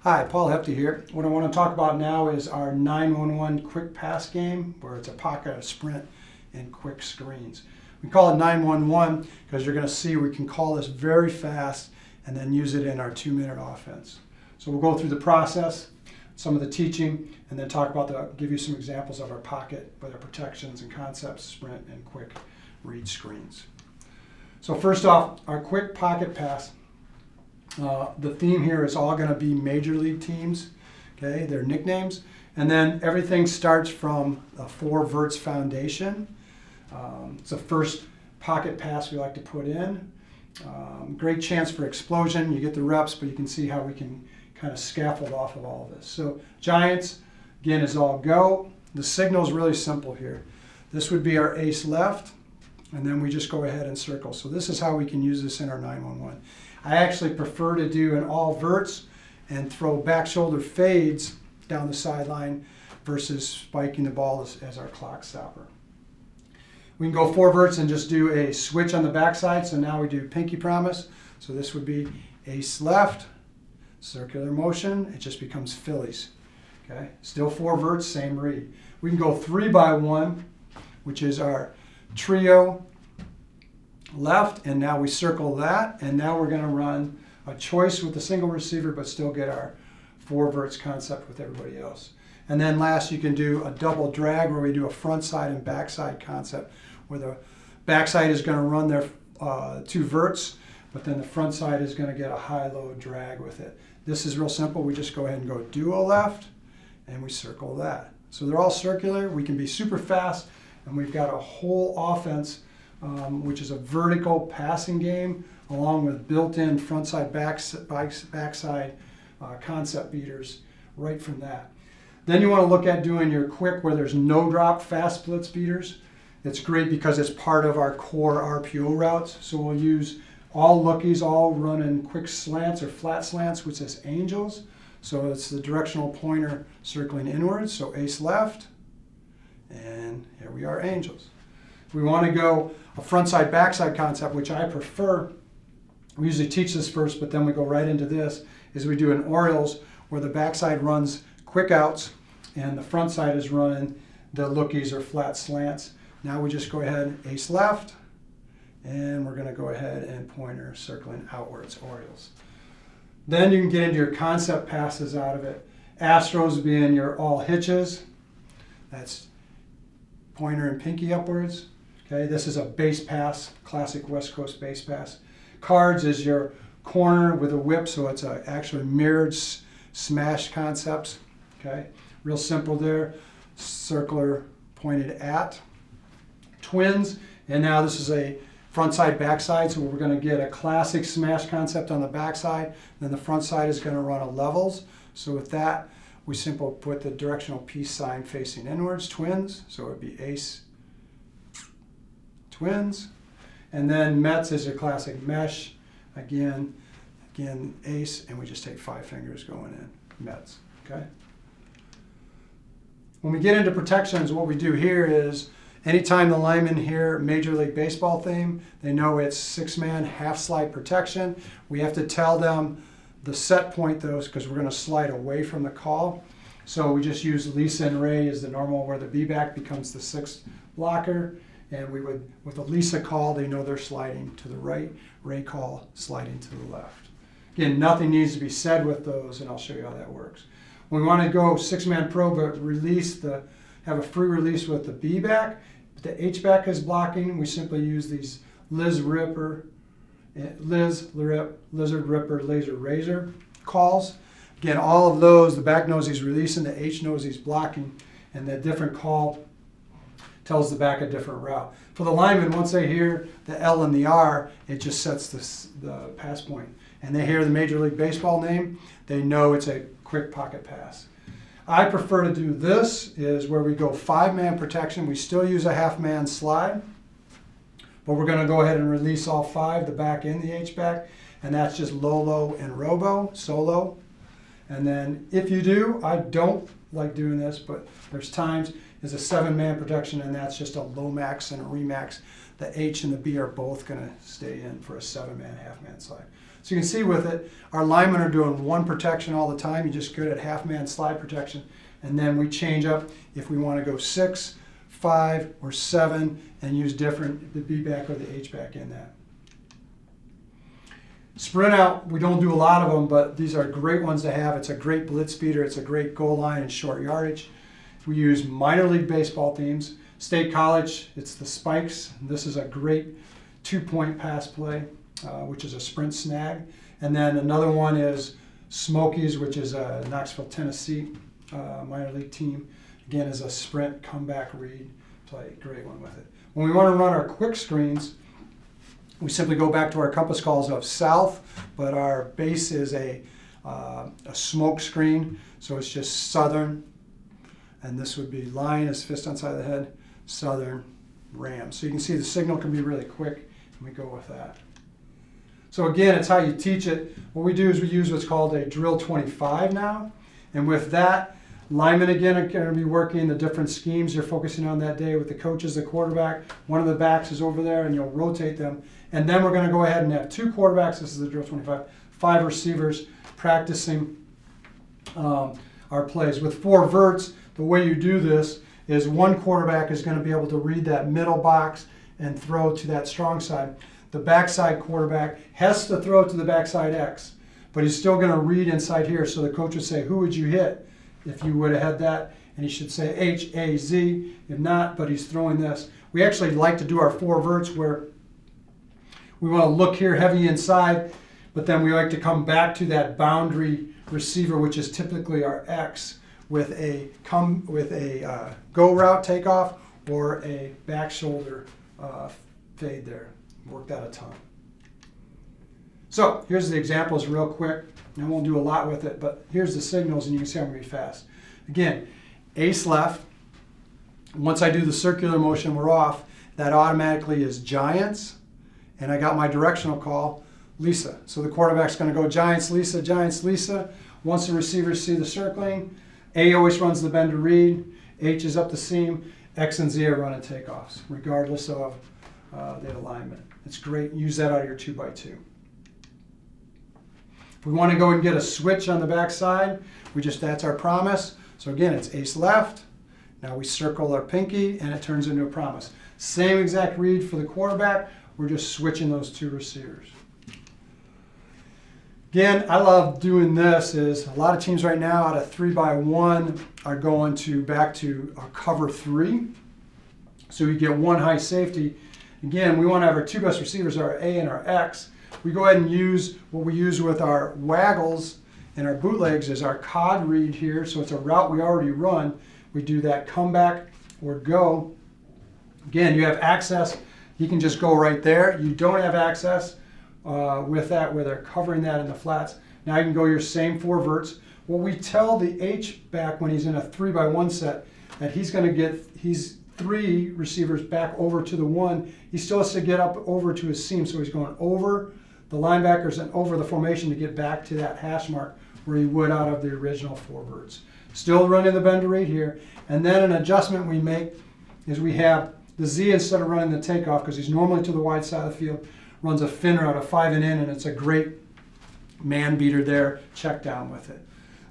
Hi, Paul Hefty here. What I want to talk about now is our 911 quick pass game, where it's a pocket, a sprint, and quick screens. We call it 911 because you're going to see we can call this very fast and then use it in our 2-minute offense. So we'll go through the process, some of the teaching, and then give you some examples of our pocket with our protections and concepts, sprint, and quick read screens. So first off, our quick pocket pass. The theme here is all going to be major league teams, okay, their nicknames, and then everything starts from a 4 verts foundation. It's the first pocket pass we like to put in. Great chance for explosion. You get the reps, but you can see how we can kind of scaffold off of all of this. So Giants, again, is all go. The signal is really simple here. This would be our ace left, and then we just go ahead and circle. So this is how we can use this in our 911. I actually prefer to do an all verts and throw back shoulder fades down the sideline versus spiking the ball as our clock stopper. We can go 4 verts and just do a switch on the backside. So now we do pinky promise. So this would be ace left, circular motion. It just becomes Phillies. Okay, still 4 verts, same read. We can go 3x1, which is our trio left, and now we circle that, and now we're going to run a choice with the single receiver but still get our 4 verts concept with everybody else. And then last, you can do a double drag where we do a front side and backside concept where the backside is going to run their 2 verts, but then the front side is going to get a high-low drag with it. This is real simple. We just go ahead and go duo left and we circle that. So they're all circular. We can be super fast, and we've got a whole offense which is a vertical passing game along with built-in front-side, backside concept beaters right from that. Then you want to look at doing your quick where there's no drop fast blitz beaters. It's great because it's part of our core RPO routes. So we'll use all lookies, all running quick slants or flat slants, which is angels. So it's the directional pointer circling inwards. So ace left, and here we are, angels. If we want to go a frontside backside concept, which I prefer, we usually teach this first, but then we go right into this, is we do an Orioles where the backside runs quick outs and the front side is running the lookies or flat slants. Now we just go ahead, ace left, and we're going to go ahead and pointer circling outwards, Orioles. Then you can get into your concept passes out of it. Astros being your all hitches. That's pointer and pinky upwards. Okay, this is a base pass, classic West Coast base pass. Cards is your corner with a whip, so it's actually mirrored smash concepts. Okay, real simple there. Circular pointed at. Twins, and now this is a front side, backside, so we're going to get a classic smash concept on the backside. Then the front side is going to run a levels. So with that, we simply put the directional peace sign facing inwards, twins. So it would be ace, twins. And then Mets is your classic mesh. Again, ace, and we just take 5 fingers going in, Mets, okay? When we get into protections, what we do here is anytime the linemen hear Major League Baseball theme, they know it's 6-man half slide protection. We have to tell them the set point though, because we're going to slide away from the call. So we just use Lisa and Ray as the normal where the B-back becomes the 6th blocker. And we would, with a Lisa call, they know they're sliding to the right. Ray call, sliding to the left. Again, nothing needs to be said with those, and I'll show you how that works. When we want to go 6-man pro, but have a free release with the B-back, but the H-back is blocking, we simply use these Lizard Ripper, Laser Razor calls. Again, all of those, the back knows he's releasing, the H knows he's blocking, and the different call tells the back a different route. For the linemen, once they hear the L and the R, it just sets the pass point. And they hear the Major League Baseball name, they know it's a quick pocket pass. I prefer to do this, is where we go 5-man protection. We still use a half-man slide, but we're going to go ahead and release all 5, the back and the H-back, and that's just Lolo and Robo, solo. And then if you do, I don't like doing this, but there's times, is a 7-man protection, and that's just a Lomax and a Remax. The H and the B are both going to stay in for a 7-man, half-man slide. So you can see with it, our linemen are doing one protection all the time. You're just good at half-man slide protection. And then we change up if we want to go 6, 5, or 7 and use different, the B back or the H back in that. Sprint out, we don't do a lot of them, but these are great ones to have. It's a great blitz beater. It's a great goal line and short yardage. We use minor league baseball teams. State college, it's the spikes. This is a great 2-point pass play, which is a sprint snag. And then another one is Smokies, which is a Knoxville, Tennessee minor league team. Again, is a sprint comeback read play. Great one with it. When we want to run our quick screens, we simply go back to our compass calls of south, but our base is a smoke screen, so it's just southern. And this would be line as fist on side of the head, southern, ram. So you can see the signal can be really quick, and we go with that. So again, it's how you teach it. What we do is we use what's called a drill 25 now. And with that, linemen again are going to be working the different schemes you're focusing on that day with the coaches, the quarterback. One of the backs is over there, and you'll rotate them. And then we're going to go ahead and have 2 quarterbacks. This is the drill 25. 5 receivers practicing our plays. With 4 verts, the way you do this is one quarterback is going to be able to read that middle box and throw to that strong side. The backside quarterback has to throw to the backside X, but he's still going to read inside here. So the coach would say, who would you hit if you would have had that? And he should say H-A-Z. If not, but he's throwing this. We actually like to do our 4 verts where we want to look here heavy inside, but then we like to come back to that boundary receiver, which is typically our X, with a go route takeoff or a back shoulder fade there. Work that a ton. So here's the examples real quick. I won't do a lot with it, but here's the signals, and you can see I'm going to be fast. Again, ace left. Once I do the circular motion, we're off. That automatically is Giants. And I got my directional call, Lisa. So the quarterback's going to go Giants, Lisa, Giants, Lisa. Once the receivers see the circling, A always runs the bend to read, H is up the seam, X and Z are running takeoffs, regardless of the alignment. It's great. Use that out of your 2x2. If we want to go and get a switch on the backside, that's our promise. So again, it's ace left. Now we circle our pinky, and it turns into a promise. Same exact read for the quarterback. We're just switching those 2 receivers. Again, I love doing this. Is a lot of teams right now out of 3x1 are going back to a cover 3. So we get 1 high safety. Again, we want to have our 2 best receivers, our A and our X. We go ahead and use what we use with our waggles and our bootlegs is our cod read here. So it's a route we already run. We do that comeback or go. Again, you have access. You can just go right there. You don't have access with that where they're covering that in the flats. Now you can go your same 4 verts. What we tell the H back when he's in a 3x1 set that he's going to get, he's 3 receivers back over to the 1. He still has to get up over to his seam. So he's going over the linebackers and over the formation to get back to that hash mark where he would out of the original 4 verts. Still running the bend to read here. And then an adjustment we make is we have the Z, instead of running the takeoff, because he's normally to the wide side of the field, runs a fin route, a 5 and in, and it's a great man beater there. Check down with it.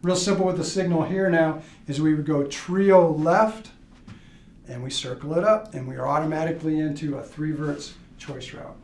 Real simple with the signal here now is we would go trio left, and we circle it up, and we are automatically into a 3 verts choice route.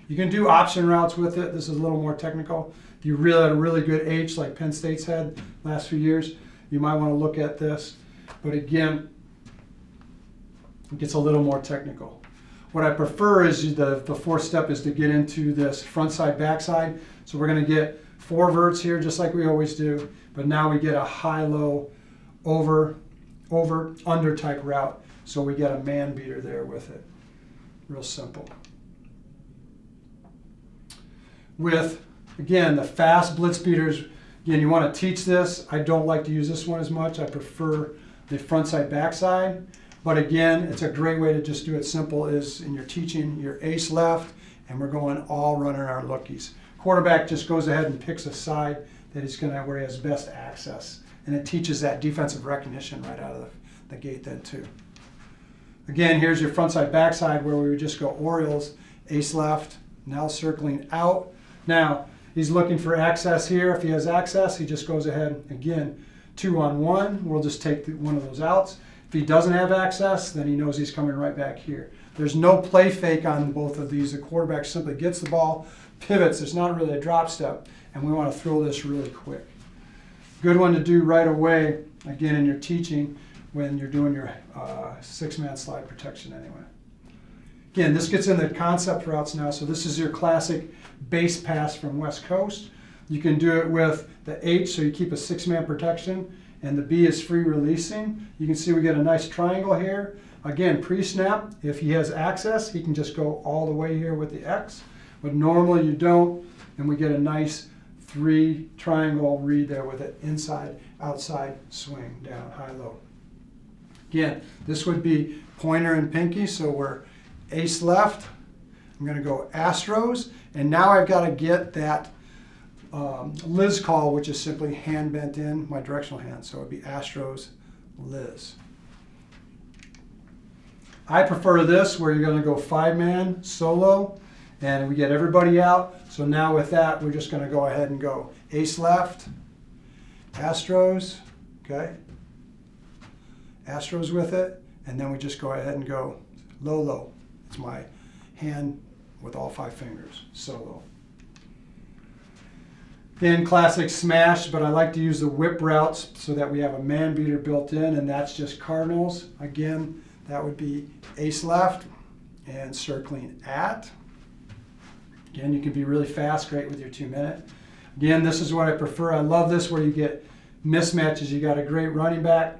You can do option routes with it. This is a little more technical. If you really had a really good H like Penn State's had last few years, you might want to look at this. But again, it gets a little more technical. What I prefer is the 4th step is to get into this front side, back side. So we're going to get 4 verts here just like we always do, but now we get a high-low over, under type route. So we get a man beater there with it. Real simple. With, again, the fast blitz beaters, again, you want to teach this. I don't like to use this one as much. I prefer the front side, back side. But again, it's a great way to just do it simple is in your teaching, your ace left, and we're going all running our lookies. Quarterback just goes ahead and picks a side that he's going to where he has best access. And it teaches that defensive recognition right out of the gate then too. Again, here's your front side, back side where we would just go Orioles, ace left, now circling out Now, he's looking for access here. If he has access, he just goes ahead, again, 2-on-1. We'll just take one of those outs. If he doesn't have access, then he knows he's coming right back here. There's no play fake on both of these. The quarterback simply gets the ball, pivots. It's not really a drop step, and we want to throw this really quick. Good one to do right away, again, in your teaching when you're doing your six-man slide protection anyway. Again, this gets into concept routes now. So this is your classic base pass from West Coast. You can do it with the H, so you keep a six-man protection, and the B is free releasing. You can see we get a nice triangle here. Again, pre-snap, if he has access, he can just go all the way here with the X, but normally you don't, and we get a nice 3 triangle read there with it, inside, outside, swing, down, high, low. Again, this would be pointer and pinky, so we're ace left. I'm going to go Astros, and now I've got to get that Liz call, which is simply hand bent in, my directional hand, so it would be Astros, Liz. I prefer this where you're going to go 5-man solo, and we get everybody out. So now with that, we're just going to go ahead and go ace left, Astros, okay, Astros with it, and then we just go ahead and go low, low. It's my hand with all 5 fingers, solo. Then classic smash, but I like to use the whip routes so that we have a man beater built in, and that's just cardinals. Again, that would be ace left and circling at. Again, you can be really fast, great with your 2-minute. Again, this is what I prefer. I love this where you get mismatches. You got a great running back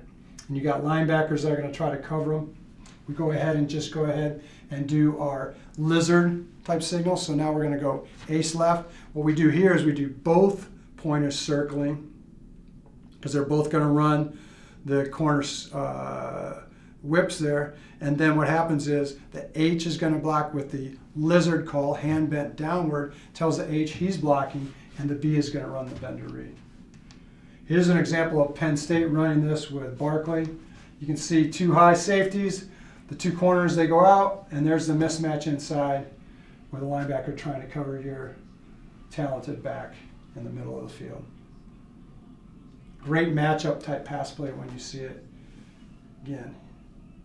and you got linebackers that are going to try to cover them. We go ahead and just go ahead and do our lizard type signal. So now we're going to go ace left. What we do here is we do both pointers circling because they're both going to run the corners whips there, and then what happens is the H is going to block with the lizard call, hand bent downward, tells the H he's blocking, and the B is going to run the bender read. Here's an example of Penn State running this with Barkley. You can see 2 high safeties, the 2 corners, they go out, and there's the mismatch inside with the linebacker trying to cover your talented back in the middle of the field. Great matchup type pass play when you see it. Again,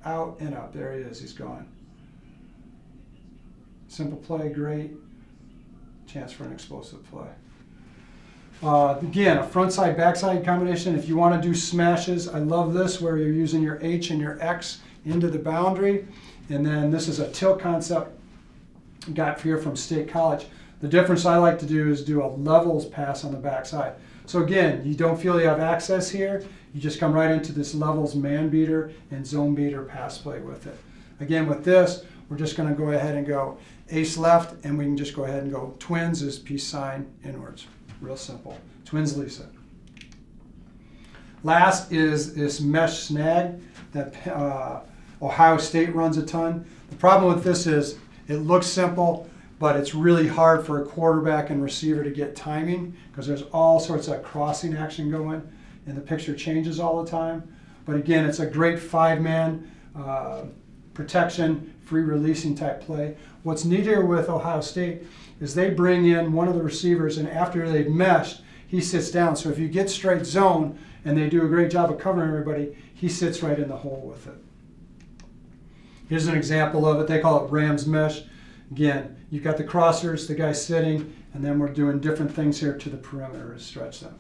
out and up. There he is. He's gone. Simple play, great. Chance for an explosive play. Again, a front-side, backside combination. If you want to do smashes, I love this where you're using your H and your X into the boundary. And then this is a tilt concept got here from State College. The difference I like to do is do a levels pass on the backside. So again, you don't feel you have access here. You just come right into this levels man beater and zone beater pass play with it. Again, with this, we're just going to go ahead and go ace left, and we can just go ahead and go twins is peace sign inwards. Real simple. Twins Lisa. Last is this mesh snag that Ohio State runs a ton. The problem with this is it looks simple, but it's really hard for a quarterback and receiver to get timing because there's all sorts of crossing action going and the picture changes all the time. But again, it's a great 5-man protection, free releasing type play. What's neat here with Ohio State is they bring in one of the receivers, and after they've meshed, he sits down. So if you get straight zone and they do a great job of covering everybody, he sits right in the hole with it. Here's an example of it. They call it Rams mesh. Again, you've got the crossers, the guy sitting, and then we're doing different things here to the perimeter to stretch them.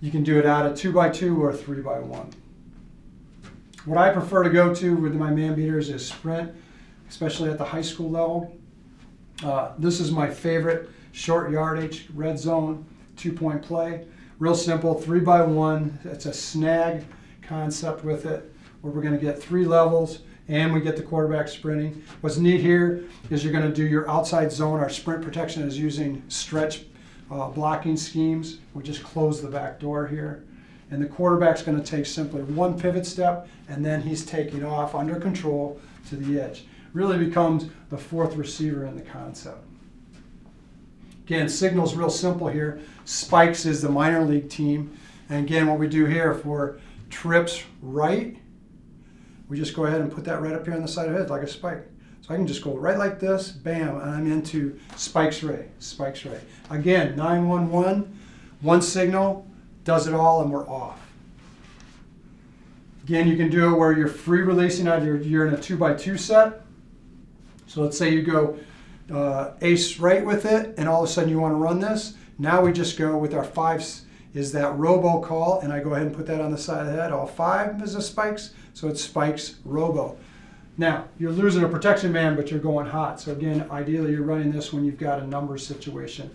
You can do it out of 2x2 or 3x1. What I prefer to go to with my man beaters is sprint, especially at the high school level. This is my favorite short yardage, red zone, 2-point play. Real simple, 3x1. It's a snag concept with it, where we're going to get 3 levels and we get the quarterback sprinting. What's neat here is you're going to do your outside zone. Our sprint protection is using stretch blocking schemes. We just close the back door here. And the quarterback's going to take simply 1 pivot step, and then he's taking off under control to the edge. Really becomes the 4th receiver in the concept. Again, signal's real simple here. Spikes is the minor league team. And again, what we do here for trips right, we just go ahead and put that right up here on the side of it like a spike. So I can just go right like this, bam, and I'm into Spike's Ray, Spike's Ray. Again, 911, one signal, does it all, and we're off. Again, you can do it where you're free releasing out, you're in a 2x2 set. So let's say you go ace right with it, and all of a sudden you want to run this. Now we just go with our 5 is that robo call, and I go ahead and put that on the side of the head. All 5 is a spikes, so it's spikes robo. Now, you're losing a protection man, but you're going hot. So again, ideally you're running this when you've got a number situation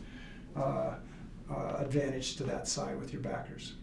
advantage to that side with your backers.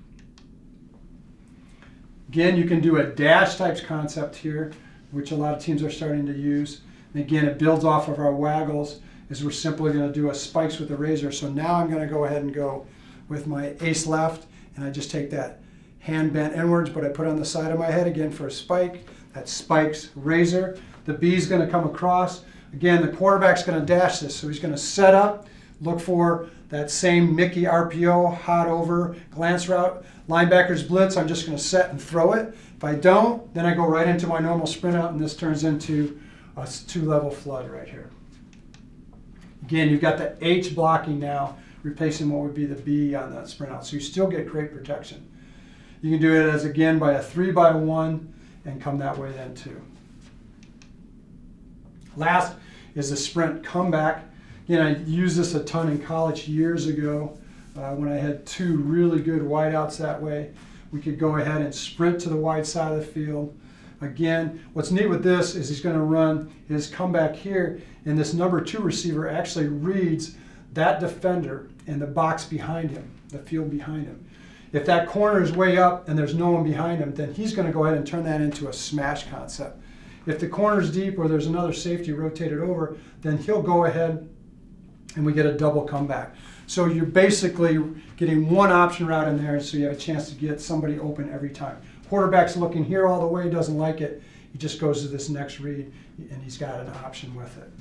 Again, you can do a dash types concept here, which a lot of teams are starting to use. And again, it builds off of our waggles, as we're simply going to do a spikes with a razor. So now I'm going to go ahead and go with my ace left, and I just take that hand bent inwards, but I put it on the side of my head again for a spike. That spikes razor. The B is going to come across. Again, the quarterback's going to dash this, so he's going to set up, look for that same Mickey RPO, hot over, glance route, linebacker's blitz. I'm just going to set and throw it. If I don't, then I go right into my normal sprint out, and this turns into a 2-level flood right here. Again, you've got the H blocking now, replacing what would be the B on that sprint out. So you still get great protection. You can do it as, again, by a 3x1 and come that way then too. Last is the sprint comeback. Again, I used this a ton in college years ago when I had 2 really good wideouts that way. We could go ahead and sprint to the wide side of the field. Again, what's neat with this is he's going to run his comeback here, and this number 2 receiver actually reads that defender in the box behind him, the field behind him. If that corner is way up and there's no one behind him, then he's going to go ahead and turn that into a smash concept. If the corner's deep or there's another safety rotated over, then he'll go ahead and we get a double comeback. So you're basically getting one option route in there, so you have a chance to get somebody open every time. Quarterback's looking here all the way, doesn't like it. He just goes to this next read, and he's got an option with it.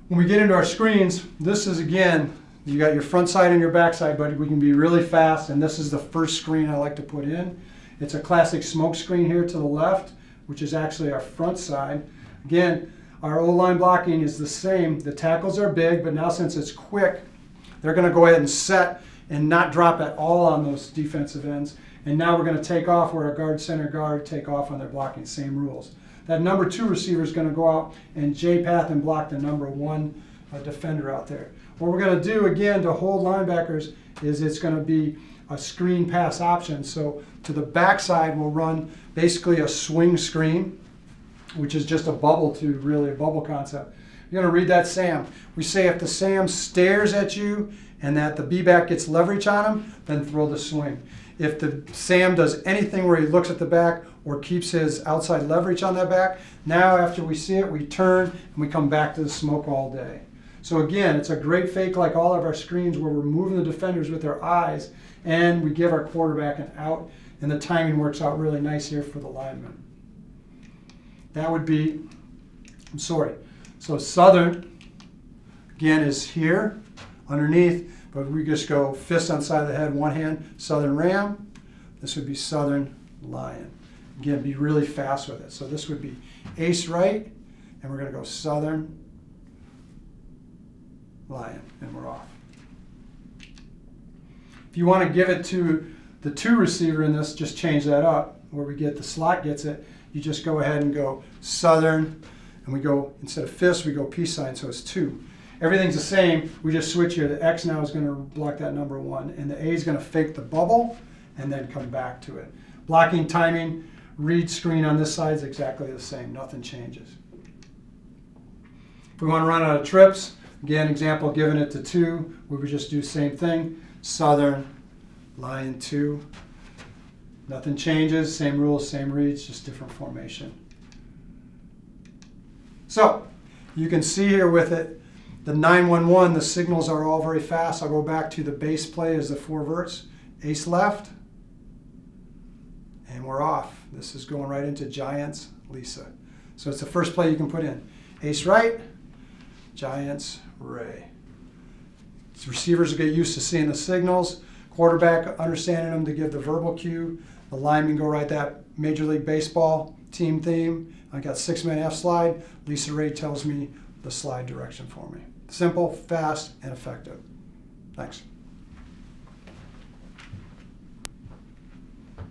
When we get into our screens, this is, again, you got your front side and your back side, but we can be really fast, and this is the first screen I like to put in. It's a classic smoke screen here to the left, which is actually our front side. Again, our O-line blocking is the same. The tackles are big, but now since it's quick, they're going to go ahead and set and not drop at all on those defensive ends. And now we're going to take off where our guard, center guard take off on their blocking, same rules. That number 2 receiver is going to go out and J-path and block the number 1 defender out there. What we're going to do, again, to hold linebackers is it's going to be a screen pass option. So to the backside, we'll run basically a swing screen, which is just a bubble to really a bubble concept. You're going to read that Sam. We say if the Sam stares at you and that the B-back gets leverage on him, then throw the swing. If the Sam does anything where he looks at the back or keeps his outside leverage on that back, now after we see it, we turn and we come back to the smoke all day. So again, it's a great fake like all of our screens where we're moving the defenders with our eyes and we give our quarterback an out, and the timing works out really nice here for the lineman. That would be, so Southern, again, is here underneath, but we just go fist on side of the head, one hand, Southern Ram. This would be Southern Lion. Again, be really fast with it. So this would be ace right, and we're going to go Southern Lion, and we're off. If you want to give it to the 2 receiver in this, just change that up. Where we get the slot gets it, you just go ahead and go Southern, and we go, instead of fist, we go peace sign, so it's 2. Everything's the same, we just switch here. The X now is going to block that number 1, and the A is going to fake the bubble and then come back to it. Blocking, timing, read screen on this side is exactly the same, nothing changes. If we want to run out of trips, again, example, giving it to 2, we would just do the same thing. Southern, Lion 2. Nothing changes, same rules, same reads, just different formation. So, you can see here with it, the 911, the signals are all very fast. I'll go back to the base play as the 4 verts. Ace left, and we're off. This is going right into Giants, Lisa. So it's the first play you can put in. Ace right, Giants, Ray. Receivers will get used to seeing the signals. Quarterback understanding them to give the verbal cue. The linemen go right that Major League Baseball team theme. I got 6-minute F slide. Lisa Ray tells me the slide direction for me. Simple, fast, and effective. Thanks.